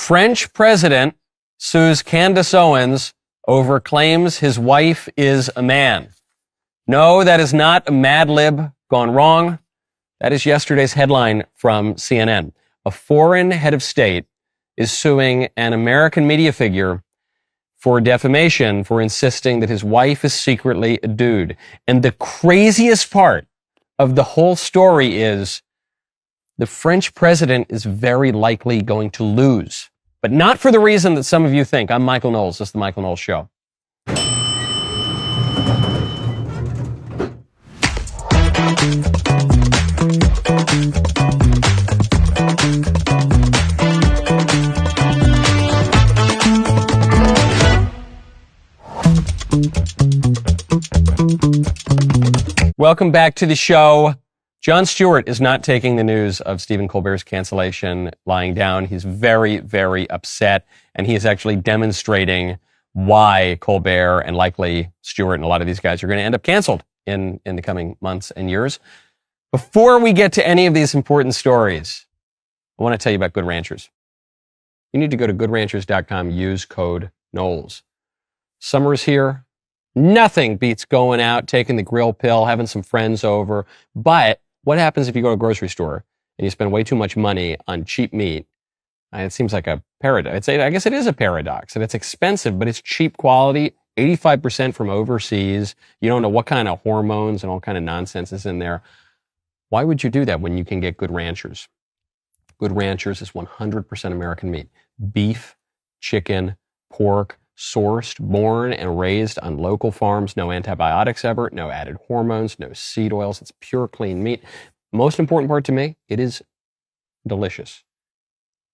French president sues Candace Owens over claims his wife is a man. No, that is not a Mad Lib gone wrong. That is yesterday's headline from CNN. A foreign head of state is suing an American media figure for defamation for insisting that his wife is secretly a dude. And the craziest part of the whole story is the French president is very likely going to lose, but not for the reason that some of you think. I'm Michael Knowles. This is the Michael Knowles Show. Welcome back to the show. Jon Stewart is not taking the news of Stephen Colbert's cancellation lying down. He's very, very upset, and he is actually demonstrating why Colbert and likely Stewart and a lot of these guys are going to end up canceled in the coming months and years. Before we get to any of these important stories, I want to tell you about Good Ranchers. You need to go to goodranchers.com, use code Knowles. Summer's here. Nothing beats going out, taking the grill pill, having some friends over. But what happens if you go to a grocery store and you spend way too much money on cheap meat? It seems like a paradox. I guess it is a paradox, and it's expensive, but it's cheap quality, 85% from overseas. You don't know what kind of hormones and all kind of nonsense is in there. Why would you do that when you can get Good Ranchers? Good Ranchers is 100% American meat. Beef, chicken, pork, sourced, born, and raised on local farms. No antibiotics ever, no added hormones, no seed oils. It's pure, clean meat. Most important part to me, it is delicious.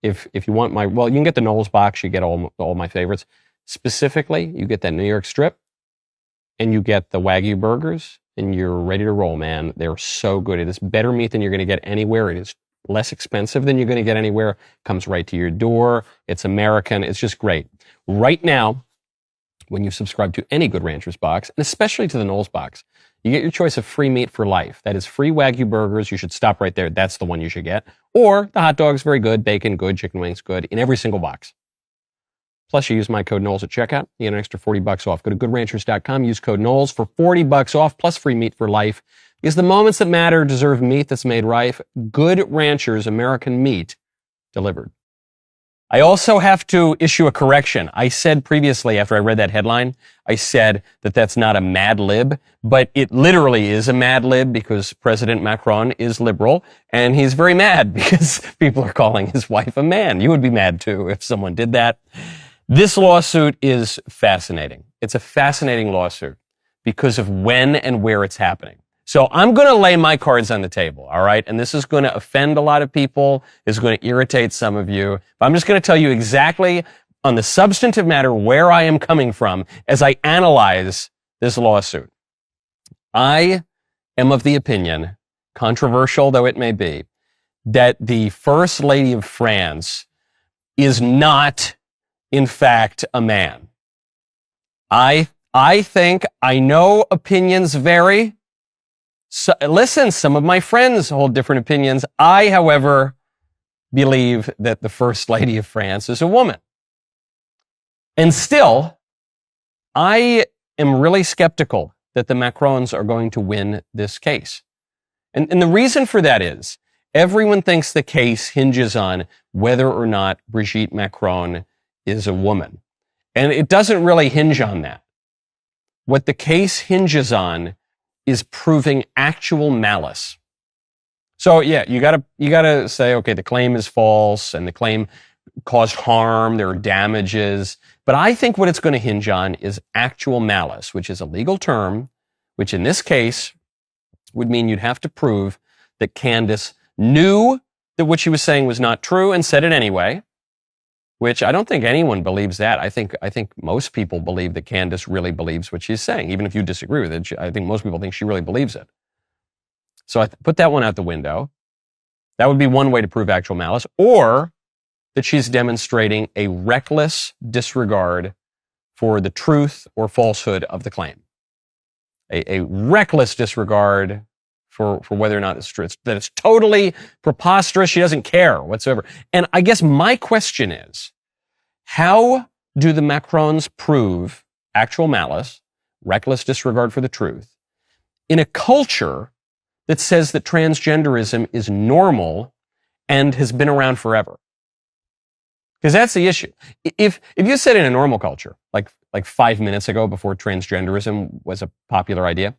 If you want you can get the Knowles box. You get all my favorites. Specifically, you get that New York strip, and you get the Wagyu burgers, and you're ready to roll, man. They're so good. It is better meat than you're going to get anywhere. It is less expensive than you're going to get anywhere. Comes right to your door. It's American. It's just great. Right now, when you subscribe to any Good Ranchers box, and especially to the Knowles box, you get your choice of free meat for life. That is free Wagyu burgers. You should stop right there. That's the one you should get. Or the hot dogs, very good. Bacon, good. Chicken wings, good. In every single box. Plus, you use my code Knowles at checkout. You get an extra $40 off. Go to goodranchers.com. Use code Knowles for $40 off, plus free meat for life. Because the moments that matter deserve meat that's made right. Good Ranchers, American meat, delivered. I also have to issue a correction. I said previously, after I read that headline, I said that that's not a Mad Lib, but it literally is a Mad Lib because President Macron is liberal, and he's very mad because people are calling his wife a man. You would be mad too if someone did that. This lawsuit is fascinating. It's a fascinating lawsuit because of when and where it's happening. So I'm going to lay my cards on the table, all right? And this is going to offend a lot of people. It's going to irritate some of you. But I'm just going to tell you exactly on the substantive matter where I am coming from as I analyze this lawsuit. I am of the opinion, controversial though it may be, that the First Lady of France is not, in fact, a man. I think, I know opinions vary. So, listen, some of my friends hold different opinions. I, however, believe that the First Lady of France is a woman. And still, I am really skeptical that the Macrons are going to win this case. And the reason for that is everyone thinks the case hinges on whether or not Brigitte Macron is a woman. And it doesn't really hinge on that. What the case hinges on is proving actual malice. So yeah, you gotta say, okay, the claim is false and the claim caused harm, there are damages. But I think what it's going to hinge on is actual malice, which is a legal term, which in this case would mean you'd have to prove that Candace knew that what she was saying was not true and said it anyway, which I don't think anyone believes that. I think most people believe that Candace really believes what she's saying. Even if you disagree with it, I think most people think she really believes it. So I put that one out the window. That would be one way to prove actual malice, or that she's demonstrating a reckless disregard for the truth or falsehood of the claim. A reckless disregard for whether or not it's true. That it's totally preposterous. She doesn't care whatsoever. And I guess my question is, How do the Macrons prove actual malice, reckless disregard for the truth, in a culture that says that transgenderism is normal and has been around forever? Because that's the issue. If you said in a normal culture, like 5 minutes ago before transgenderism was a popular idea,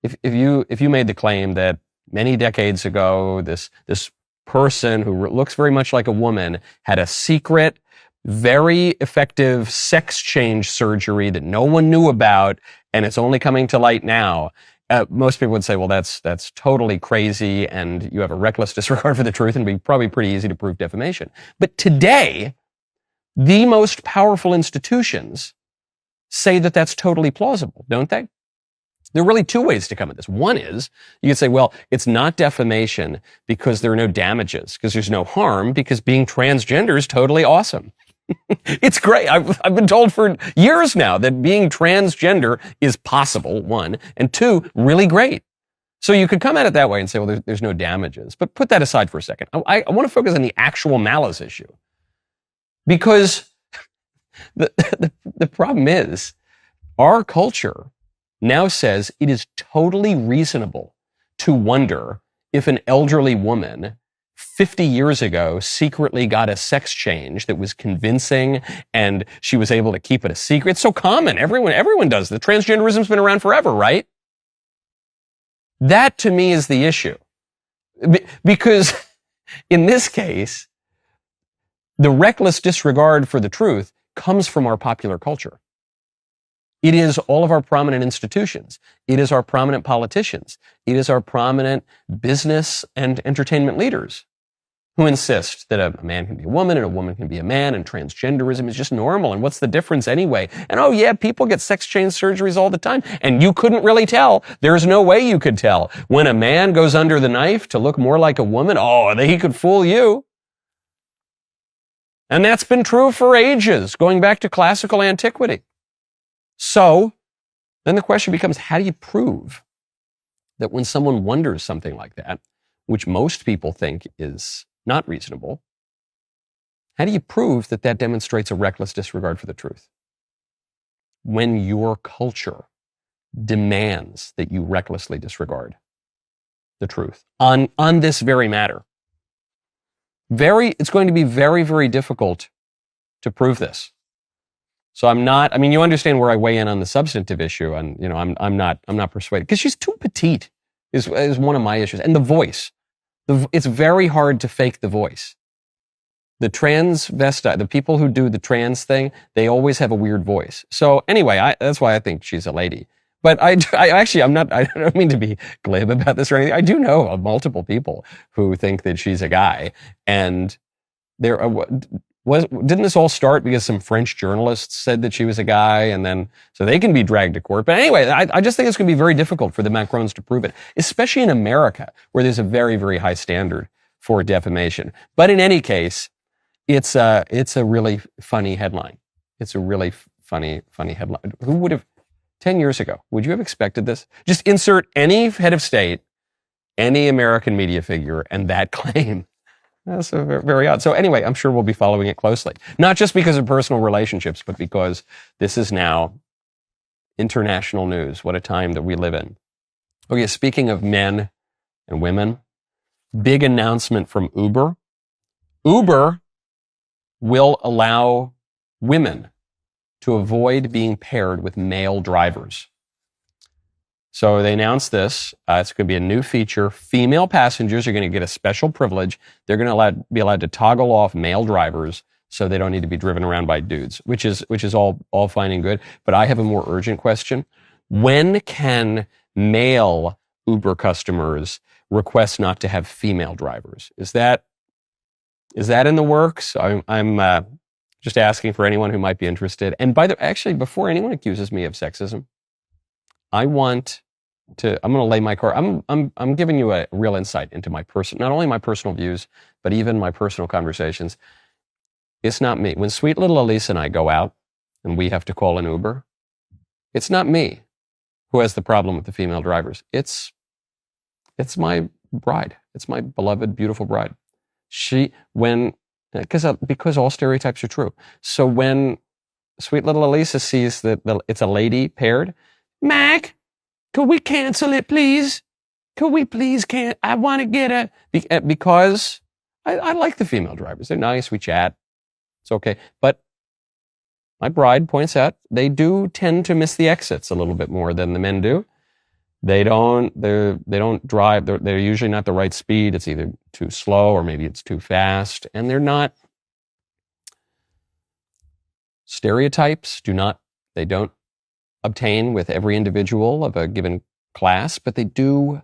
if you made the claim that many decades ago this person who looks very much like a woman had a secret, very effective sex change surgery that no one knew about, and it's only coming to light now, most people would say, well, that's totally crazy, and you have a reckless disregard for the truth, and it'd be probably pretty easy to prove defamation. But today, the most powerful institutions say that that's totally plausible, don't they? There are really two ways to come at this. One is, you could say, well, it's not defamation because there are no damages, because there's no harm, because being transgender is totally awesome. It's great. I've been told for years now that being transgender is possible, one, and two, really great. So you could come at it that way and say, well, there's no damages. But put that aside for a second. I want to focus on the actual malice issue. Because the problem is, our culture now says it is totally reasonable to wonder if an elderly woman 50 years ago secretly got a sex change that was convincing and she was able to keep it a secret. It's so common. Everyone does. The transgenderism's been around forever, right? That to me is the issue. Because in this case, the reckless disregard for the truth comes from our popular culture. It is all of our prominent institutions. It is our prominent politicians. It is our prominent business and entertainment leaders who insist that a man can be a woman and a woman can be a man and transgenderism is just normal. And what's the difference anyway? And oh yeah, people get sex change surgeries all the time. And you couldn't really tell. There's no way you could tell. When a man goes under the knife to look more like a woman, oh, he could fool you. And that's been true for ages, going back to classical antiquity. So then the question becomes, how do you prove that when someone wonders something like that, which most people think is not reasonable, how do you prove that that demonstrates a reckless disregard for the truth? When your culture demands that you recklessly disregard the truth on this very matter. It's going to be very, very difficult to prove this. So you understand where I weigh in on the substantive issue, and I'm not persuaded because she's too petite is one of my issues. And the voice, it's very hard to fake the voice. The transvestite, the people who do the trans thing, they always have a weird voice. So anyway, that's why I think she's a lady. But I don't mean to be glib about this or anything. I do know of multiple people who think that she's a guy, and didn't this all start because some French journalists said that she was a guy, and then so they can be dragged to court. But anyway, I just think it's going to be very difficult for the Macrons to prove it, especially in America, where there's a very, very high standard for defamation. But in any case, it's a really funny headline. It's a really funny headline. Who would have 10 years ago, would you have expected this? Just insert any head of state, any American media figure, and that claim. That's very odd. So anyway, I'm sure we'll be following it closely. Not just because of personal relationships, but because this is now international news. What a time that we live in. Okay, speaking of men and women, big announcement from Uber. Uber will allow women to avoid being paired with male drivers. So they announced this. It's going to be a new feature. Female passengers are going to get a special privilege. They're going to be allowed to toggle off male drivers so they don't need to be driven around by dudes, which is all fine and good. But I have a more urgent question. When can male Uber customers request not to have female drivers? Is that in the works? I'm just asking for anyone who might be interested. And actually, before anyone accuses me of sexism, I'm going to lay my card. I'm giving you a real insight into not only my personal views, but even my personal conversations. It's not me. When sweet little Elise and I go out and we have to call an Uber, it's not me who has the problem with the female drivers. It's my bride. It's my beloved, beautiful bride. When Because all stereotypes are true. So when sweet little Elisa sees that it's a lady paired, Mac, could we cancel it, please? Could we please I want to get because I like the female drivers. They're nice. We chat. It's okay. But my bride points out they do tend to miss the exits a little bit more than the men do. They don't drive. They're usually not the right speed. It's either too slow or maybe it's too fast. And they're not stereotypes. They don't obtain with every individual of a given class, but they're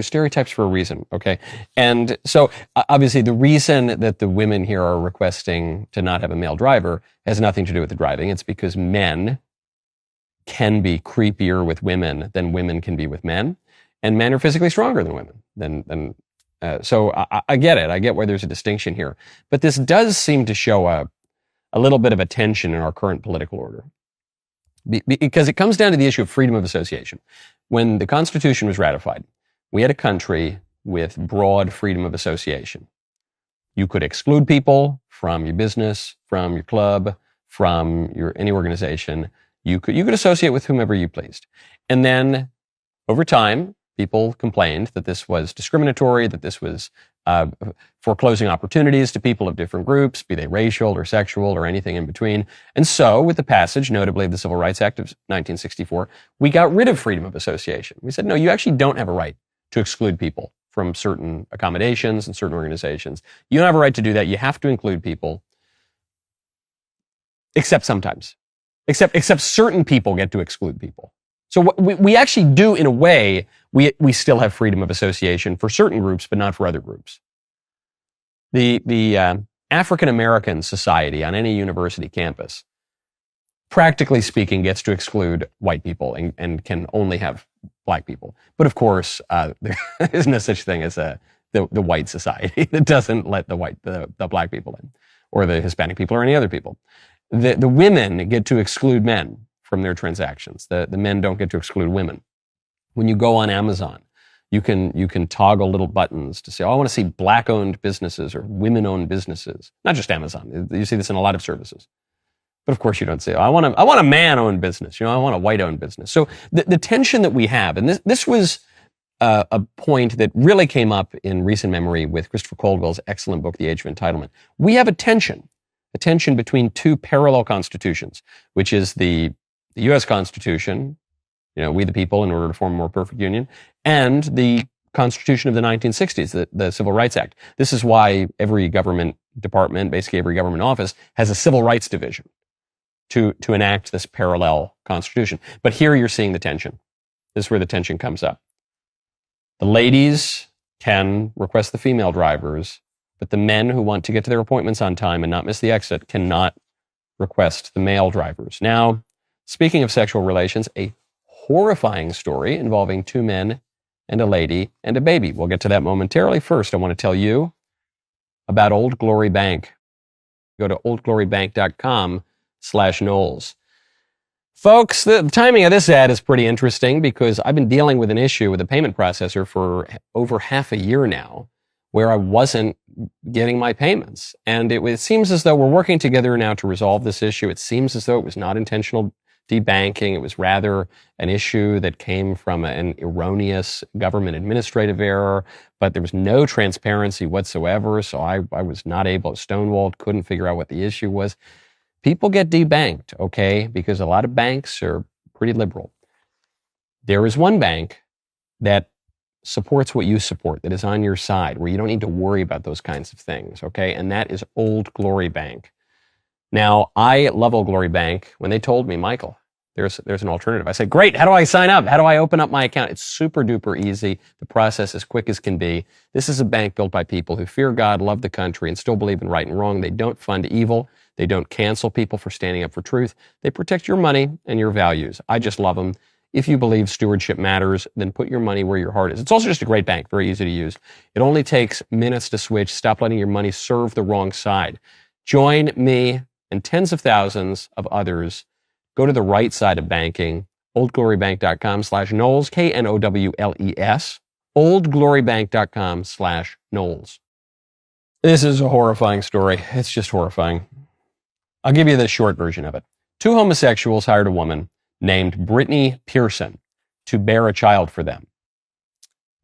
stereotypes for a reason, okay? And so obviously the reason that the women here are requesting to not have a male driver has nothing to do with the driving. It's because men can be creepier with women than women can be with men, and men are physically stronger than women. So I get it. I get why there's a distinction here. But this does seem to show a little bit of a tension in our current political order. Because it comes down to the issue of freedom of association. When the Constitution was ratified, we had a country with broad freedom of association. You could exclude people from your business, from your club, from any organization. You could associate with whomever you pleased. And then over time, people complained that this was discriminatory, that this was foreclosing opportunities to people of different groups, be they racial or sexual or anything in between. And so with the passage, notably of the Civil Rights Act of 1964, we got rid of freedom of association. We said, no, you actually don't have a right to exclude people from certain accommodations and certain organizations. You don't have a right to do that. You have to include people, except sometimes. Except certain people get to exclude people. So what we actually do, in a way, we still have freedom of association for certain groups, but not for other groups. The African American society on any university campus, practically speaking, gets to exclude white people and can only have black people. But of course, there is no such thing as the white society that doesn't let the black people in, or the Hispanic people, or any other people. The women get to exclude men from their transactions. The men don't get to exclude women. When you go on Amazon, you can toggle little buttons to say, oh, I want to see black-owned businesses or women-owned businesses. Not just Amazon. You see this in a lot of services. But of course you don't say, oh, I want a man-owned business. I want a white-owned business. So the tension that we have, and this was a point that really came up in recent memory with Christopher Caldwell's excellent book, The Age of Entitlement. We have a tension between two parallel constitutions, which is the U.S. Constitution, we the people in order to form a more perfect union, and the Constitution of the 1960s, the Civil Rights Act. This is why every government department, basically every government office, has a civil rights division to enact this parallel constitution. But here you're seeing the tension. This is where the tension comes up. The ladies can request the female drivers, but the men who want to get to their appointments on time and not miss the exit cannot request the male drivers. Now, speaking of sexual relations, a horrifying story involving two men and a lady and a baby. We'll get to that momentarily. First, I want to tell you about Old Glory Bank. Go to oldglorybank.com/Knowles. Folks, the timing of this ad is pretty interesting because I've been dealing with an issue with a payment processor for over half a year now where I wasn't getting my payments. And it seems as though we're working together now to resolve this issue. It seems as though it was not intentional debanking. It was rather an issue that came from an erroneous government administrative error, but there was no transparency whatsoever. So I was not able, stonewalled, couldn't figure out what the issue was. People get debanked, okay, because a lot of banks are pretty liberal. There is one bank that supports what you support, that is on your side, where you don't need to worry about those kinds of things, okay? And that is Old Glory Bank. Now, I love Old Glory Bank. When they told me, Michael, there's an alternative, I said, great, how do I sign up? How do I open up my account? It's super duper easy. The process is quick as can be. This is a bank built by people who fear God, love the country, and still believe in right and wrong. They don't fund evil. They don't cancel people for standing up for truth. They protect your money and your values. I just love them. If you believe stewardship matters, then put your money where your heart is. It's also just a great bank, very easy to use. It only takes minutes to switch. Stop letting your money serve the wrong side. Join me and tens of thousands of others. Go to the right side of banking, oldglorybank.com/Knowles, Knowles, oldglorybank.com/Knowles. This is a horrifying story. It's just horrifying. I'll give you the short version of it. 2 homosexuals hired a woman named Brittany Pearson to bear a child for them.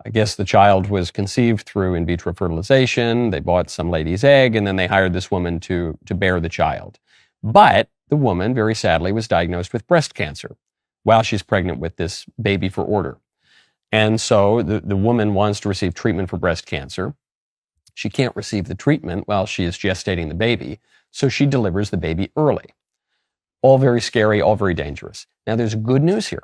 I guess the child was conceived through in vitro fertilization. They bought some lady's egg, and then they hired this woman to bear the child. But the woman, very sadly, was diagnosed with breast cancer while she's pregnant with this baby for order. And so the woman wants to receive treatment for breast cancer. She can't receive the treatment while she is gestating the baby, so she delivers the baby early. All very scary, all very dangerous. Now, there's good news here.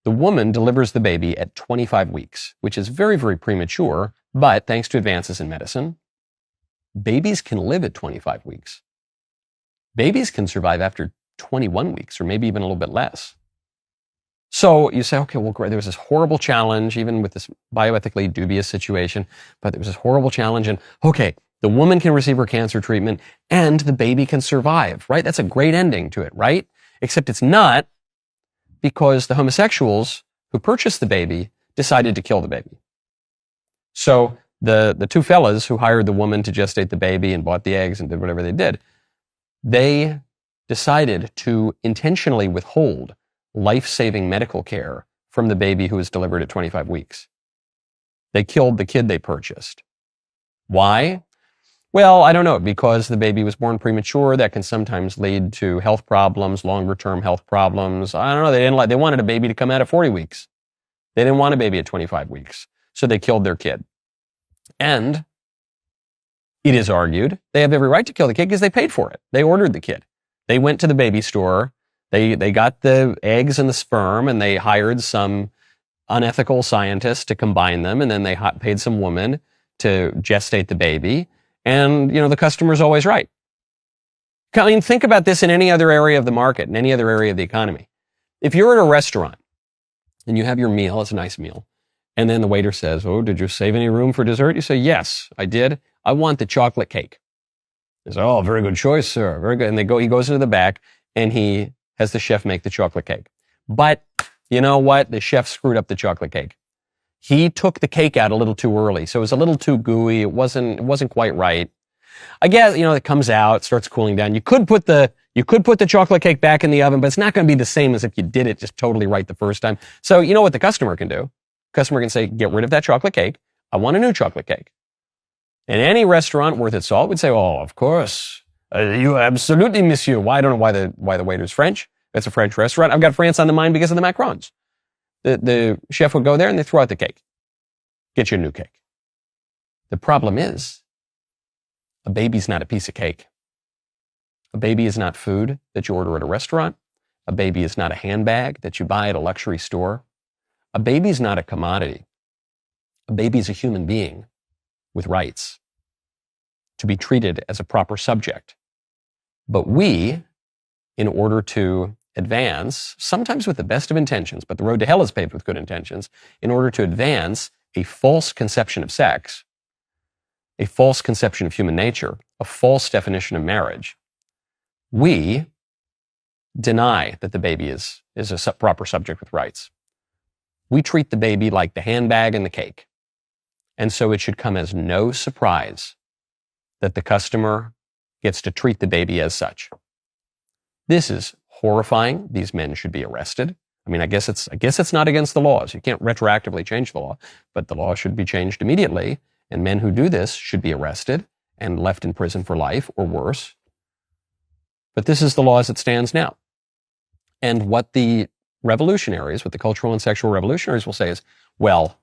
The woman delivers the baby at 25 weeks, which is very, very premature, but thanks to advances in medicine, babies can live at 25 weeks. Babies can survive after 21 weeks, or maybe even a little bit less. So you say, okay, well, great. There was this horrible challenge, even with this bioethically dubious situation, but there was this horrible challenge, and okay, the woman can receive her cancer treatment, and the baby can survive, right? That's a great ending to it, right? Except it's not, because the homosexuals who purchased the baby decided to kill the baby. So the 2 fellas who hired the woman to gestate the baby and bought the eggs and did whatever they did, they decided to intentionally withhold life-saving medical care from the baby who was delivered at 25 weeks. They killed the kid they purchased. Why? Well, I don't know, because the baby was born premature. That can sometimes lead to health problems, longer-term health problems. I don't know. They wanted a baby to come out at 40 weeks. They didn't want a baby at 25 weeks. So they killed their kid. And it is argued they have every right to kill the kid because they paid for it. They ordered the kid. They went to the baby store. They got the eggs and the sperm, and they hired some unethical scientist to combine them, and then they paid some woman to gestate the baby. And, the customer's always right. I mean, think about this in any other area of the market, in any other area of the economy. If you're at a restaurant and you have your meal, it's a nice meal, and then the waiter says, oh, did you save any room for dessert? You say, yes, I did. I want the chocolate cake. He says, oh, very good choice, sir. Very good. And he goes into the back and he has the chef make the chocolate cake. But you know what? The chef screwed up the chocolate cake. He took the cake out a little too early, so it was a little too gooey. It wasn't quite right. I guess, it comes out, starts cooling down. You could put the chocolate cake back in the oven, but it's not going to be the same as if you did it just totally right the first time. So you know what the customer can do? The customer can say, get rid of that chocolate cake. I want a new chocolate cake. And any restaurant worth its salt would say, oh, of course. You absolutely, monsieur. Why? I don't know why the waiter's French. It's a French restaurant. I've got France on the mind because of the Macrons. The chef would go there and they throw out the cake. Get you a new cake. The problem is, a baby's not a piece of cake. A baby is not food that you order at a restaurant. A baby is not a handbag that you buy at a luxury store. A baby's not a commodity. A baby's a human being with rights to be treated as a proper subject. But we, in order to advance, sometimes with the best of intentions, but the road to hell is paved with good intentions, in order to advance a false conception of sex, a false conception of human nature, a false definition of marriage, we deny that the baby is a proper subject with rights. We treat the baby like the handbag and the cake. And so it should come as no surprise that the customer gets to treat the baby as such. This is horrifying. These men should be arrested. I mean, I guess it's not against the laws. You can't retroactively change the law, but the law should be changed immediately. And men who do this should be arrested and left in prison for life or worse. But this is the law as it stands now. And what the revolutionaries, what the cultural and sexual revolutionaries will say is, well,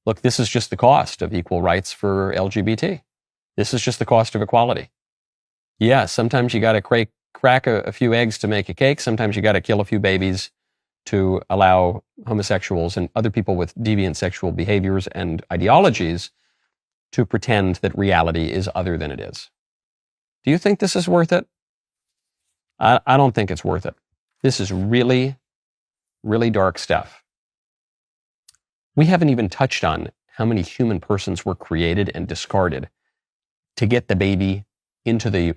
look, this is just the cost of equal rights for LGBT. This is just the cost of equality. Yeah, sometimes you got to crack a few eggs to make a cake. Sometimes you got to kill a few babies to allow homosexuals and other people with deviant sexual behaviors and ideologies to pretend that reality is other than it is. Do you think this is worth it? I don't think it's worth it. This is really, really dark stuff. We haven't even touched on how many human persons were created and discarded to get the baby into the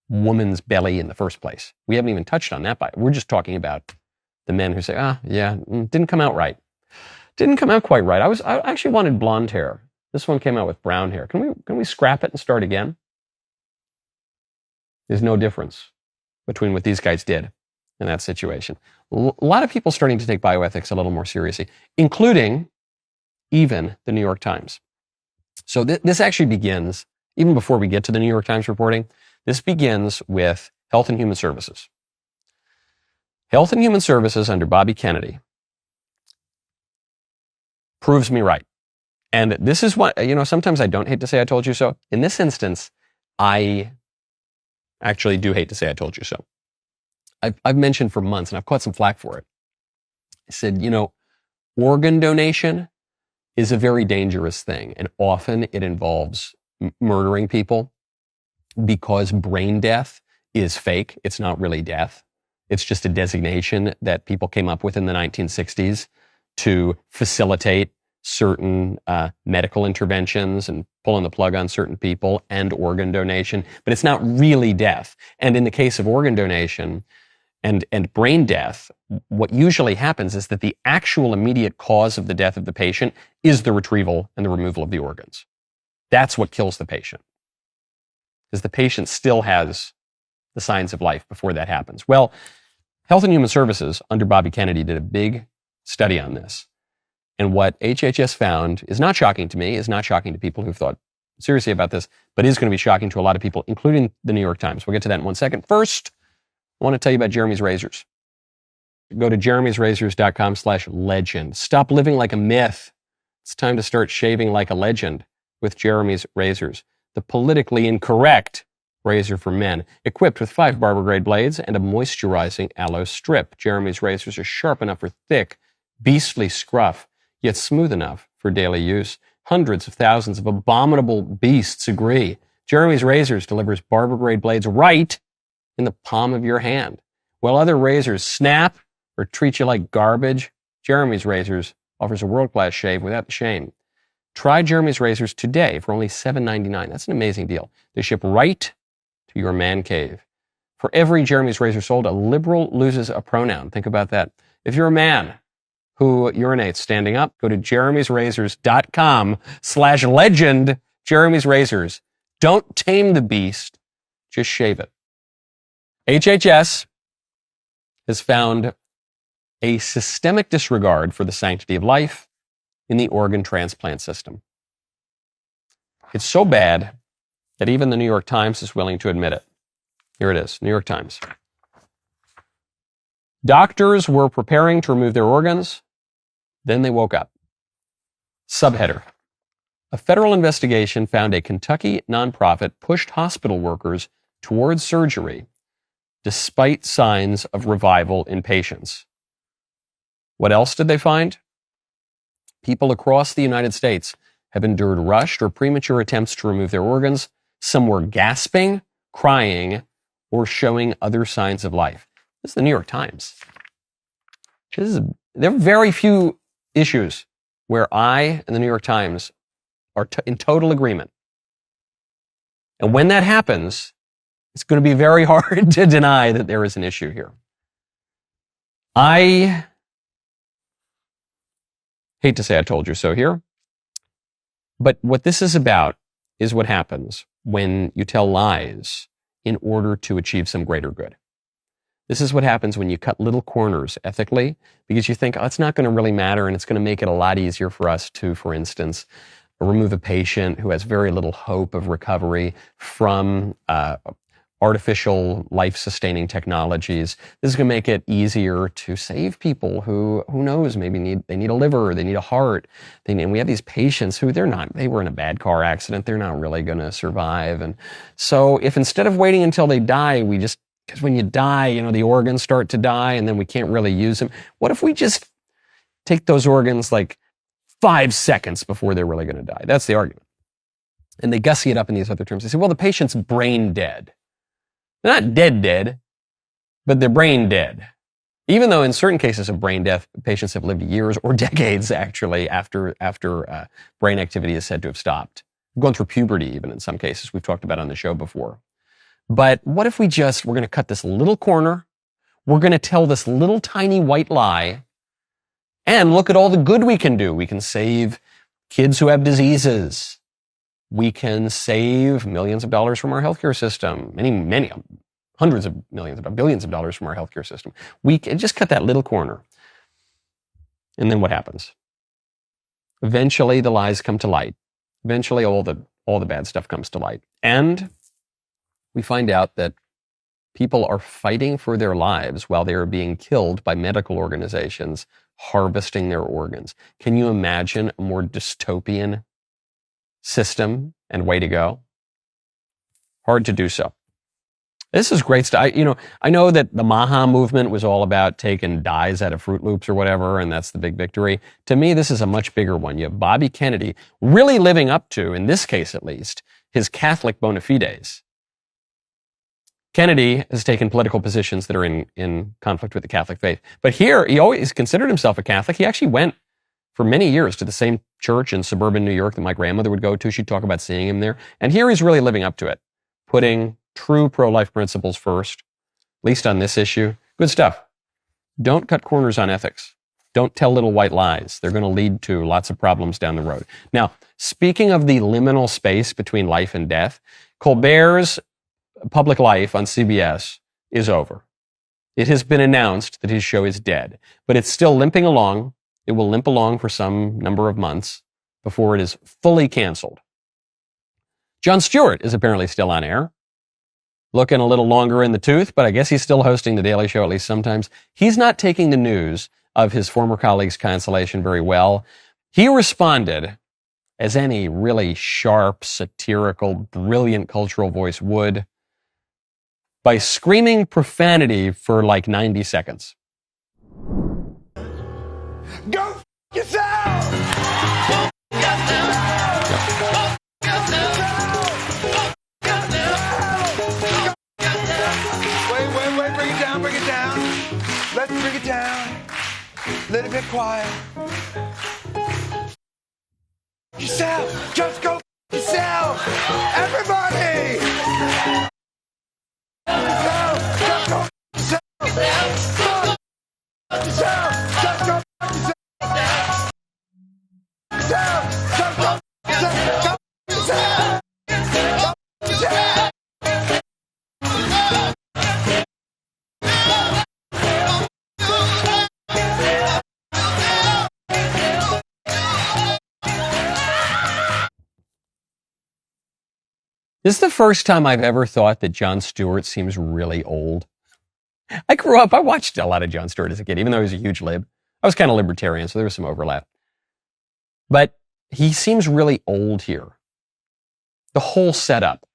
woman's belly in the first place. We haven't even touched on that. We're just talking about the men who say, didn't come out right. Didn't come out quite right. I actually wanted blonde hair. This one came out with brown hair. Can we scrap it and start again? There's no difference between what these guys did in that situation. A lot of people starting to take bioethics a little more seriously, including even the New York Times. So this actually begins, even before we get to the New York Times reporting, this begins with Health and Human Services. Health and Human Services under Bobby Kennedy proves me right. And this is what, sometimes I don't hate to say I told you so. In this instance, I actually do hate to say I told you so. I've mentioned for months, and I've caught some flack for it. I said, organ donation is a very dangerous thing, and often it involves murdering people because brain death is fake. It's not really death. It's just a designation that people came up with in the 1960s to facilitate certain medical interventions and pulling the plug on certain people and organ donation, but it's not really death. And in the case of organ donation and brain death, what usually happens is that the actual immediate cause of the death of the patient is the retrieval and the removal of the organs. That's what kills the patient, because the patient still has the signs of life before that happens. Well, Health and Human Services under Bobby Kennedy did a big study on this. And what HHS found is not shocking to me, is not shocking to people who've thought seriously about this, but is going to be shocking to a lot of people, including the New York Times. We'll get to that in 1 second. First, I want to tell you about Jeremy's Razors. Go to jeremy'srazors.com/legend. Stop living like a myth. It's time to start shaving like a legend with Jeremy's Razors, the politically incorrect razor for men, equipped with 5 barber-grade blades and a moisturizing aloe strip. Jeremy's Razors are sharp enough for thick, beastly scruff, yet smooth enough for daily use. Hundreds of thousands of abominable beasts agree. Jeremy's Razors delivers barber-grade blades right in the palm of your hand. While other razors snap or treat you like garbage, Jeremy's Razors offers a world-class shave without the shame. Try Jeremy's Razors today for only $7.99. That's an amazing deal. They ship right to your man cave. For every Jeremy's Razor sold, a liberal loses a pronoun. Think about that. If you're a man who urinates standing up, go to jeremy'srazors.com/legend. Jeremy's Razors. Don't tame the beast, just shave it. HHS has found a systemic disregard for the sanctity of life in the organ transplant system. It's so bad that even the New York Times is willing to admit it. Here it is, New York Times. Doctors were preparing to remove their organs, then they woke up. Subheader. A federal investigation found a Kentucky nonprofit pushed hospital workers towards surgery despite signs of revival in patients. What else did they find? People across the United States have endured rushed or premature attempts to remove their organs. Some were gasping, crying, or showing other signs of life. This is the New York Times. There are very few issues where I and the New York Times are in total agreement. And when that happens, it's going to be very hard to deny that there is an issue here. I hate to say I told you so here, but what this is about is what happens when you tell lies in order to achieve some greater good. This is what happens when you cut little corners ethically because you think, it's not going to really matter and it's going to make it a lot easier for us to, for instance, remove a patient who has very little hope of recovery from artificial life-sustaining technologies. This is going to make it easier to save people who knows, maybe they need a liver, they need a heart. And we have these patients who they were in a bad car accident, they're not really going to survive. And so if instead of waiting until they die, because when you die, the organs start to die and then we can't really use them. What if we just take those organs like 5 seconds before they're really going to die? That's the argument. And they gussy it up in these other terms. They say, well, the patient's brain dead. They're not dead, but they're brain dead. Even though in certain cases of brain death, patients have lived years or decades actually after brain activity is said to have stopped. Going through puberty even in some cases, we've talked about on the show before. But what if we're going to cut this little corner, we're going to tell this little tiny white lie, and look at all the good we can do. We can save kids who have diseases. We can save millions of dollars from our healthcare system, many, hundreds of millions, billions of dollars from our healthcare system. We can just cut that little corner. And then what happens? Eventually, the lies come to light. Eventually, all the bad stuff comes to light. And we find out that people are fighting for their lives while they are being killed by medical organizations harvesting their organs. Can you imagine a more dystopian system and way to go? Hard to do so. This is great stuff. I know that the Maha movement was all about taking dyes out of Fruit Loops or whatever, and that's the big victory. To me, this is a much bigger one. You have Bobby Kennedy really living up to, in this case at least, his Catholic bona fides. Kennedy has taken political positions that are in conflict with the Catholic faith. But here, he always considered himself a Catholic. He actually went for many years to the same church in suburban New York that my grandmother would go to. She'd talk about seeing him there. And here he's really living up to it, putting true pro-life principles first, at least on this issue. Good stuff. Don't cut corners on ethics. Don't tell little white lies. They're going to lead to lots of problems down the road. Now, speaking of the liminal space between life and death, Colbert's public life on CBS is over. It has been announced that his show is dead, but it's still limping along. It will limp along for some number of months before it is fully canceled. Jon Stewart is apparently still on air, looking a little longer in the tooth, but I guess he's still hosting The Daily Show, at least sometimes. He's not taking the news of his former colleague's cancellation very well. He responded, as any really sharp, satirical, brilliant cultural voice would, by screaming profanity for like 90 seconds. Go f*** yourself! Wait, bring it down. Let's bring it down. Little bit quiet. Yourself! Just go f*** yourself! Everybody! Just go f*** yourself! Just go This is the first time I've ever thought that Jon Stewart seems really old. I watched a lot of Jon Stewart as a kid, even though he was a huge lib. I was kind of libertarian, so there was some overlap. But he seems really old here. The whole setup.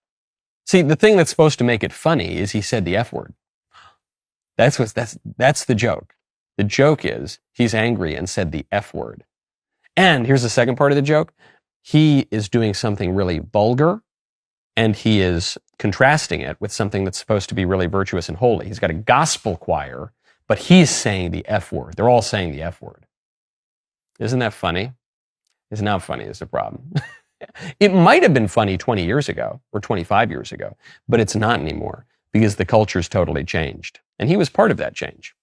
See, the thing that's supposed to make it funny is he said the F word. That's the joke. The joke is he's angry and said the F word. And here's the second part of the joke. He is doing something really vulgar, and he is contrasting it with something that's supposed to be really virtuous and holy. He's got a gospel choir, but he's saying the F word. They're all saying the F word. Isn't that funny? It's not funny is the problem. It might have been funny 20 years ago or 25 years ago, but it's not anymore because the culture's totally changed. And he was part of that change.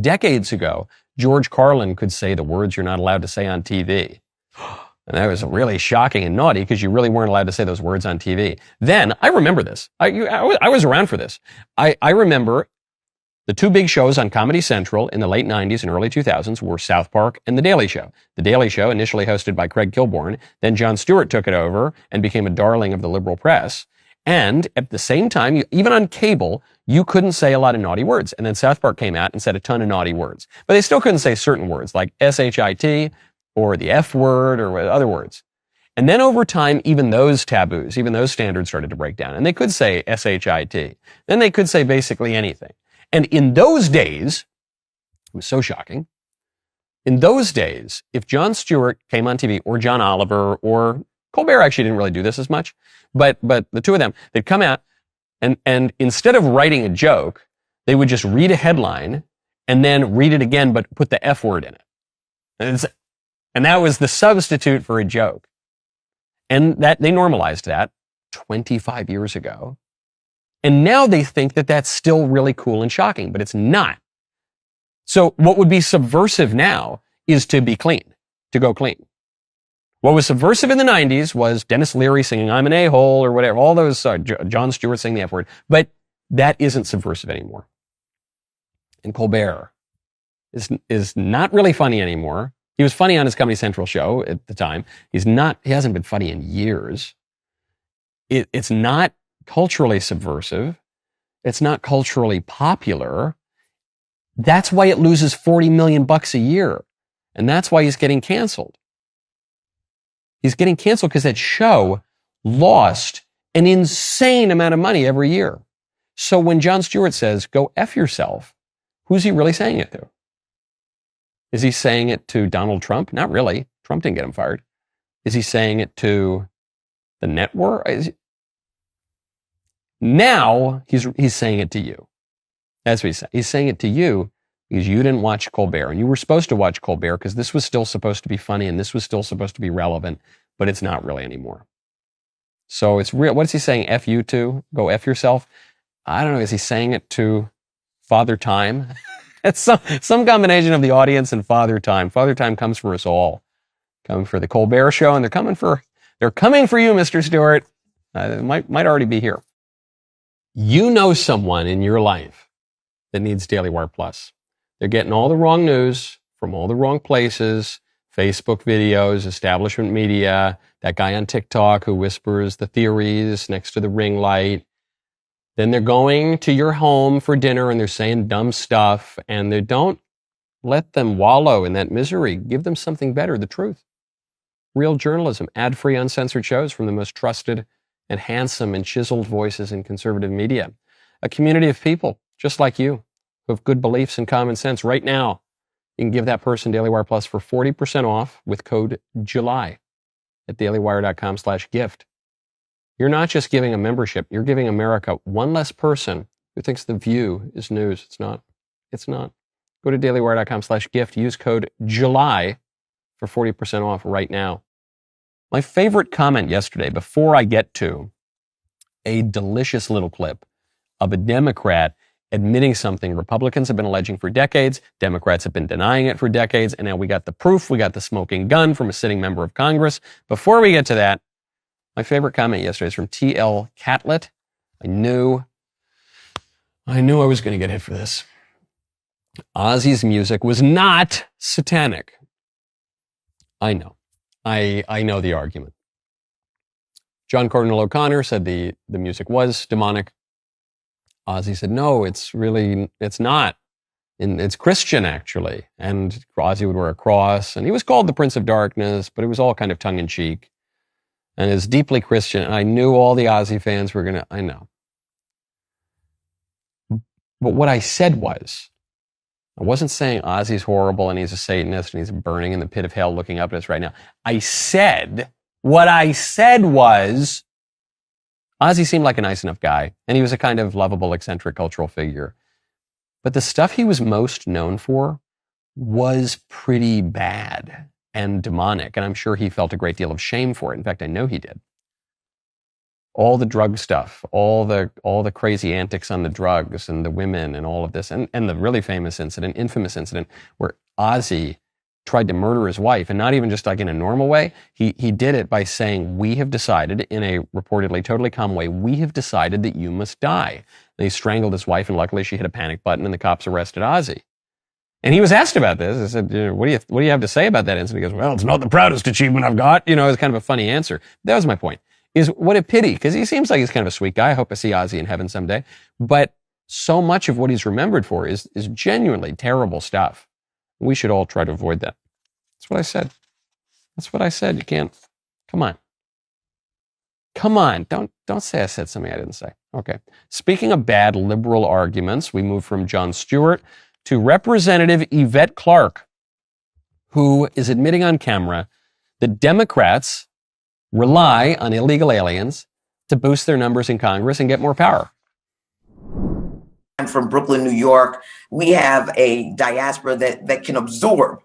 Decades ago, George Carlin could say the words you're not allowed to say on TV. And that was really shocking and naughty because you really weren't allowed to say those words on TV. Then, I remember this. I was around for this. I remember the two big shows on Comedy Central in the late 90s and early 2000s were South Park and The Daily Show. The Daily Show, initially hosted by Craig Kilborn, then Jon Stewart took it over and became a darling of the liberal press. And at the same time, even on cable, you couldn't say a lot of naughty words. And then South Park came out and said a ton of naughty words. But they still couldn't say certain words like SHIT or the F word or other words. And then over time, even those taboos, even those standards started to break down. And they could say SHIT. Then they could say basically anything. And in those days, it was so shocking. In those days, if Jon Stewart came on TV or John Oliver or Colbert actually didn't really do this as much, but the two of them, they'd come out and instead of writing a joke, they would just read a headline and then read it again, but put the F word in it. And that was the substitute for a joke. And that they normalized that 25 years ago. And now they think that that's still really cool and shocking, but it's not. So what would be subversive now is to be clean, to go clean. What was subversive in the 90s was Dennis Leary singing I'm an a-hole or whatever, all those, Jon Stewart saying the F word. But that isn't subversive anymore. And Colbert is not really funny anymore. He was funny on his Comedy Central show at the time. He hasn't been funny in years. It's not culturally subversive. It's not culturally popular. That's why it loses $40 million a year. And that's why he's getting canceled. He's getting canceled because that show lost an insane amount of money every year. So when Jon Stewart says, go F yourself, who's he really saying it to? Is he saying it to Donald Trump? Not really. Trump didn't get him fired. Is he saying it to the network? Now he's saying it to you. That's what he's saying. He's saying it to you because you didn't watch Colbert, and you were supposed to watch Colbert because this was still supposed to be funny and this was still supposed to be relevant, but it's not really anymore. So it's real. What is he saying? F you to? Go F yourself? I don't know. Is he saying it to Father Time? It's some combination of the audience and Father Time. Father Time comes for us all. Coming for the Colbert Show, and they're coming for you, Mr. Stewart. It might already be here. You know someone in your life that needs DailyWire Plus. They're getting all the wrong news from all the wrong places, Facebook videos, establishment media, that guy on TikTok who whispers the theories next to the ring light. Then they're going to your home for dinner and they're saying dumb stuff, and they don't let them wallow in that misery. Give them something better, the truth. Real journalism, ad-free, uncensored shows from the most trusted and handsome and chiseled voices in conservative media. A community of people just like you who have good beliefs and common sense. Right now, you can give that person DailyWire Plus for 40% off with code JULY at dailywire.com/gift. You're not just giving a membership. You're giving America one less person who thinks The View is news. It's not. It's not. Go to dailywire.com/gift. Use code JULY for 40% off right now. My favorite comment yesterday, before I get to a delicious little clip of a Democrat admitting something Republicans have been alleging for decades, Democrats have been denying it for decades, and now we got the proof, we got the smoking gun from a sitting member of Congress. Before we get to that, my favorite comment yesterday is from T.L. Catlett. I knew I was going to get hit for this. Ozzy's music was not satanic. I know. I know the argument. John Cardinal O'Connor said the music was demonic. Ozzy said, no, it's not. And it's Christian, actually. And Ozzy would wear a cross, and he was called the Prince of Darkness, but it was all kind of tongue-in-cheek. And it's deeply Christian. And I knew all the Ozzy fans were I know. But what I said was, I wasn't saying Ozzy's horrible and he's a Satanist and he's burning in the pit of hell looking up at us right now. What I said was, Ozzy seemed like a nice enough guy, and he was a kind of lovable, eccentric cultural figure. But the stuff he was most known for was pretty bad and demonic, and I'm sure he felt a great deal of shame for it. In fact, I know he did. All the drug stuff, all the crazy antics on the drugs and the women and all of this, and the really famous incident, infamous incident, where Ozzy tried to murder his wife, and not even just like in a normal way. He did it by saying, we have decided, in a reportedly totally calm way, we have decided that you must die. And he strangled his wife, and luckily she hit a panic button, and the cops arrested Ozzy. And he was asked about this. I said, what do you have to say about that incident? He goes, well, it's not the proudest achievement I've got. It was kind of a funny answer. That was my point. Is what a pity, because he seems like he's kind of a sweet guy. I hope I see Ozzy in heaven someday. But so much of what he's remembered for is genuinely terrible stuff. We should all try to avoid that. That's what I said. That's what I said. You can't. Come on. Don't say I said something I didn't say. Okay. Speaking of bad liberal arguments, we move from Jon Stewart to Representative Yvette Clarke, who is admitting on camera that Democrats rely on illegal aliens to boost their numbers in Congress and get more power. from Brooklyn, New York. We have a diaspora that can absorb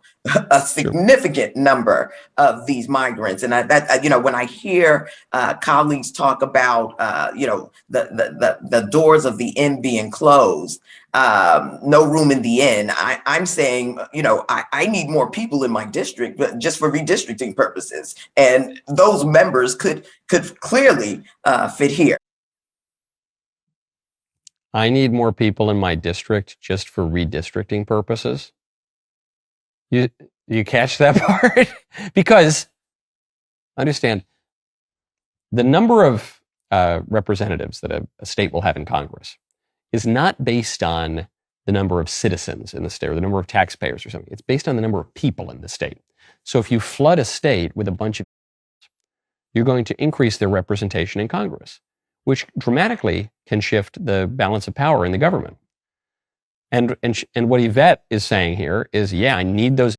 a significant number of these migrants. And when I hear colleagues talk about, the doors of the inn being closed, no room in the inn, I'm saying, I need more people in my district, but just for redistricting purposes. And those members could clearly fit here. I need more people in my district just for redistricting purposes. You catch that part? Because, understand, the number of representatives that a state will have in Congress is not based on the number of citizens in the state or the number of taxpayers or something. It's based on the number of people in the state. So if you flood a state with a bunch of people, you're going to increase their representation in Congress, which dramatically can shift the balance of power in the government. And what Yvette is saying here is, I need those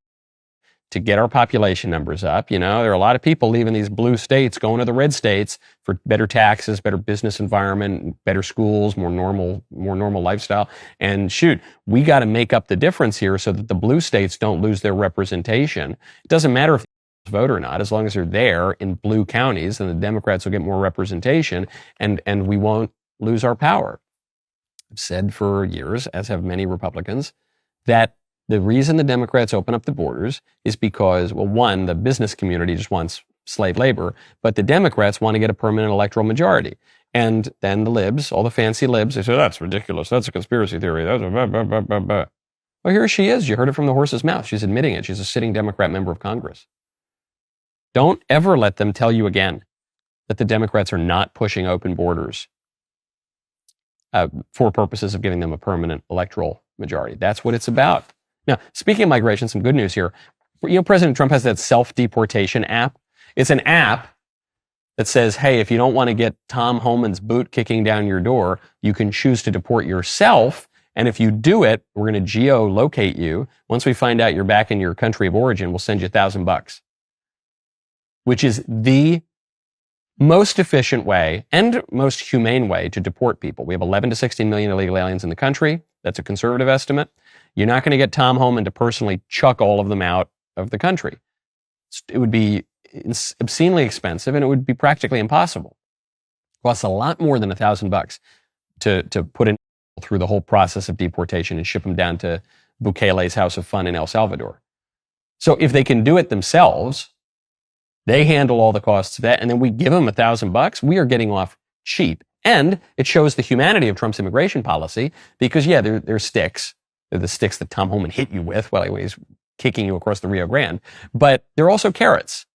to get our population numbers up. There are a lot of people leaving these blue states, going to the red states for better taxes, better business environment, better schools, more normal lifestyle. And we got to make up the difference here so that the blue states don't lose their representation. It doesn't matter if they vote or not, as long as they're there in blue counties, and the Democrats will get more representation, and we won't lose our power. I've said for years, as have many Republicans, that the reason the Democrats open up the borders is because, well, one, the business community just wants slave labor, but the Democrats want to get a permanent electoral majority. And then the libs, all the fancy libs, they say, that's ridiculous. That's a conspiracy theory. That's blah, blah, blah, blah, blah. Well, here she is. You heard it from the horse's mouth. She's admitting it. She's a sitting Democrat member of Congress. Don't ever let them tell you again that the Democrats are not pushing open borders for purposes of giving them a permanent electoral majority. That's what it's about. Now, speaking of migration, some good news here. President Trump has that Self-Deportation app. It's an app that says, hey, if you don't want to get Tom Homan's boot kicking down your door, you can choose to deport yourself. And if you do it, we're going to geolocate you. Once we find out you're back in your country of origin, we'll send you $1,000, which is the most efficient way and most humane way to deport people. We have 11 to 16 million illegal aliens in the country. That's a conservative estimate. You're not going to get Tom Homan to personally chuck all of them out of the country. It would be obscenely expensive, and it would be practically impossible. It costs a lot more than $1,000 to put in through the whole process of deportation and ship them down to Bukele's House of Fun in El Salvador. So if they can do it themselves, they handle all the costs of that, and then we give them $1,000, we are getting off cheap. And it shows the humanity of Trump's immigration policy because, they're sticks. They're the sticks that Tom Homan hit you with while he's kicking you across the Rio Grande. But they're also carrots.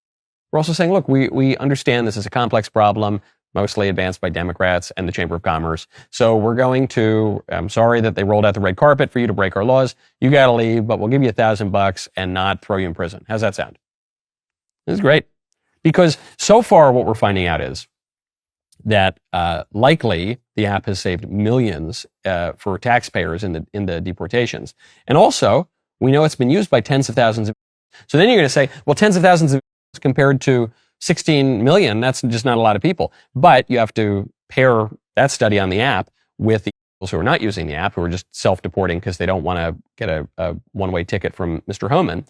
We're also saying, look, we understand this is a complex problem, mostly advanced by Democrats and the Chamber of Commerce. So we're going to, I'm sorry that they rolled out the red carpet for you to break our laws. You got to leave, but we'll give you $1,000 and not throw you in prison. How's that sound? This is great. Because so far what we're finding out is that likely the app has saved millions for taxpayers in the deportations. And also, we know it's been used by tens of thousands of. So then you're going to say, well, tens of thousands of compared to 16 million, that's just not a lot of people. But you have to pair that study on the app with the people who are not using the app, who are just self-deporting because they don't want to get a one-way ticket from Mr. Homan.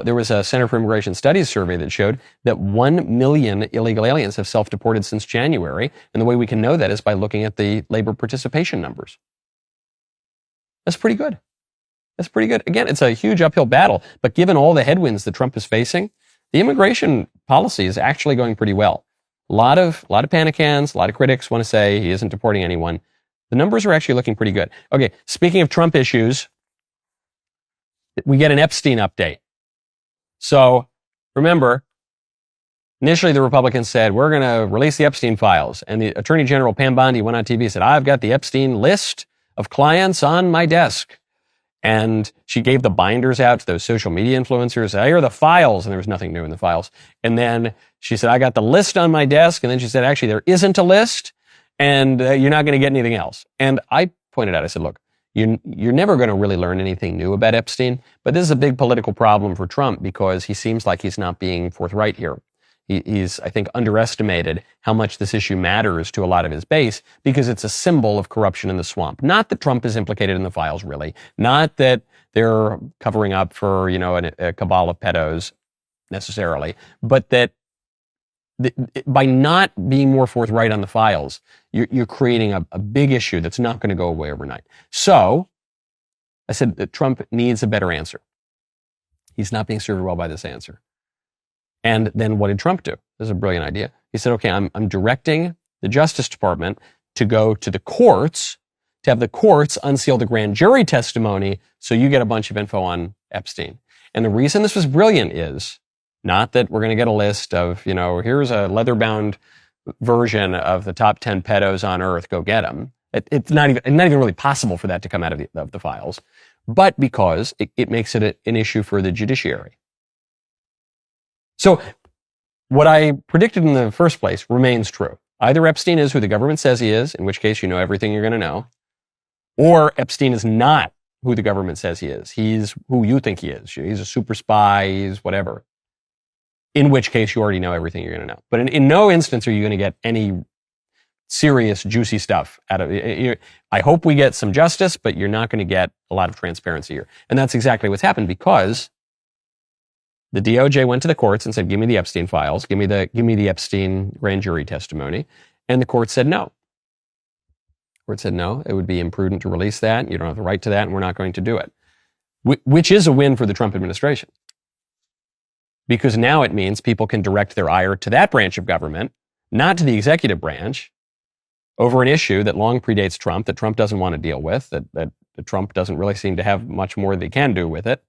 There was a Center for Immigration Studies survey that showed that 1 million illegal aliens have self-deported since January. And the way we can know that is by looking at the labor participation numbers. That's pretty good. That's pretty good. Again, it's a huge uphill battle, but given all the headwinds that Trump is facing, the immigration policy is actually going pretty well. A lot of panic hands, a lot of critics want to say he isn't deporting anyone. The numbers are actually looking pretty good. Okay, speaking of Trump issues, we get an Epstein update. So remember, initially the Republicans said, we're going to release the Epstein files. And the Attorney General Pam Bondi went on TV and said, I've got the Epstein list of clients on my desk. And she gave the binders out to those social media influencers. Here are the files. And there was nothing new in the files. And then she said, I got the list on my desk. And then she said, actually, there isn't a list. And you're not going to get anything else. And I pointed out, I said, look, you're never going to really learn anything new about Epstein. But this is a big political problem for Trump because he seems like he's not being forthright here. He's, I think, underestimated how much this issue matters to a lot of his base because it's a symbol of corruption in the swamp. Not that Trump is implicated in the files, really. Not that they're covering up for, a cabal of pedos necessarily, but that by not being more forthright on the files, you're creating a big issue that's not going to go away overnight. So I said that Trump needs a better answer. He's not being served well by this answer. And then what did Trump do? This is a brilliant idea. He said, okay, I'm directing the Justice Department to go to the courts, to have the courts unseal the grand jury testimony so you get a bunch of info on Epstein. And the reason this was brilliant is not that we're going to get a list of, here's a leather-bound version of the top 10 pedos on earth, go get them. It's not even really possible for that to come out of the files, but because it makes it an issue for the judiciary. So what I predicted in the first place remains true. Either Epstein is who the government says he is, in which case you know everything you're going to know, or Epstein is not who the government says he is. He's who you think he is. He's a super spy, he's whatever, in which case you already know everything you're going to know. But in no instance are you going to get any serious, juicy stuff out of it. I hope we get some justice, but you're not going to get a lot of transparency here. And that's exactly what's happened because the DOJ went to the courts and said, give me the Epstein files, give me the Epstein grand jury testimony. And the court said no. The court said no, it would be imprudent to release that. You don't have the right to that, and we're not going to do it. Which is a win for the Trump administration. Because now it means people can direct their ire to that branch of government, not to the executive branch, over an issue that long predates Trump, that Trump doesn't want to deal with, that Trump doesn't really seem to have much more they can do with it.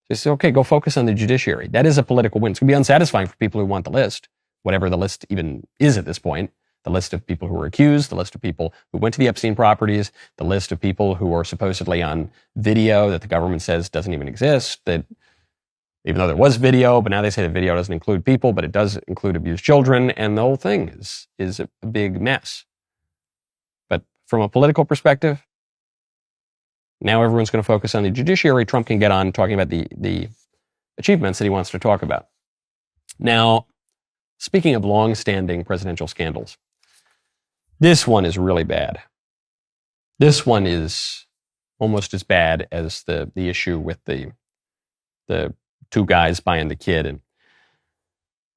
Just okay, go focus on the judiciary. That is a political win. It's going to be unsatisfying for people who want the list, whatever the list even is at this point. The list of people who were accused, the list of people who went to the Epstein properties, the list of people who are supposedly on video that the government says doesn't even exist, that even though there was video, but now they say the video doesn't include people, but it does include abused children, and the whole thing is a big mess. But from a political perspective, now everyone's going to focus on the judiciary. Trump can get on talking about the achievements that he wants to talk about. Now, speaking of long-standing presidential scandals, this one is really bad. This one is almost as bad as the issue with the two guys buying the kid. And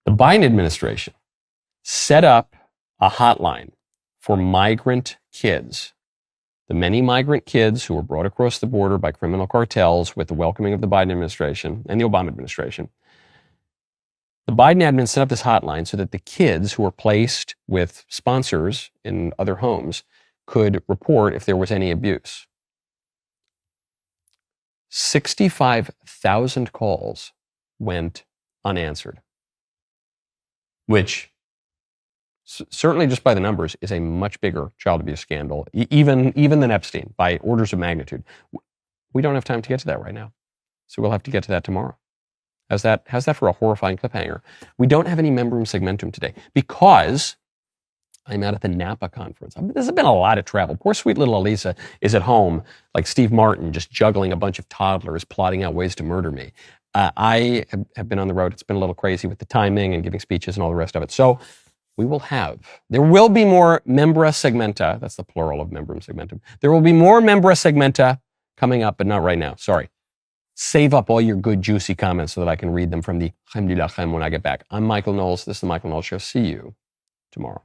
the Biden administration set up a hotline for migrant kids, the many migrant kids who were brought across the border by criminal cartels with the welcoming of the Biden administration and the Obama administration. The Biden admin set up this hotline so that the kids who were placed with sponsors in other homes could report if there was any abuse. 65,000 calls went unanswered, which certainly just by the numbers is a much bigger child abuse scandal, even than Epstein, by orders of magnitude. We don't have time to get to that right now, so we'll have to get to that tomorrow. How's that for a horrifying cliffhanger? We don't have any membrum segmentum today because I'm out at the Napa conference. There's been a lot of travel. Poor sweet little Elisa is at home, like Steve Martin, just juggling a bunch of toddlers, plotting out ways to murder me. I have been on the road. It's been a little crazy with the timing and giving speeches and all the rest of it. So there will be more membra segmenta. That's the plural of membrum segmentum. There will be more membra segmenta coming up, but not right now. Sorry. Save up all your good, juicy comments so that I can read them from the Chaim Dilachem when I get back. I'm Michael Knowles. This is the Michael Knowles Show. See you tomorrow.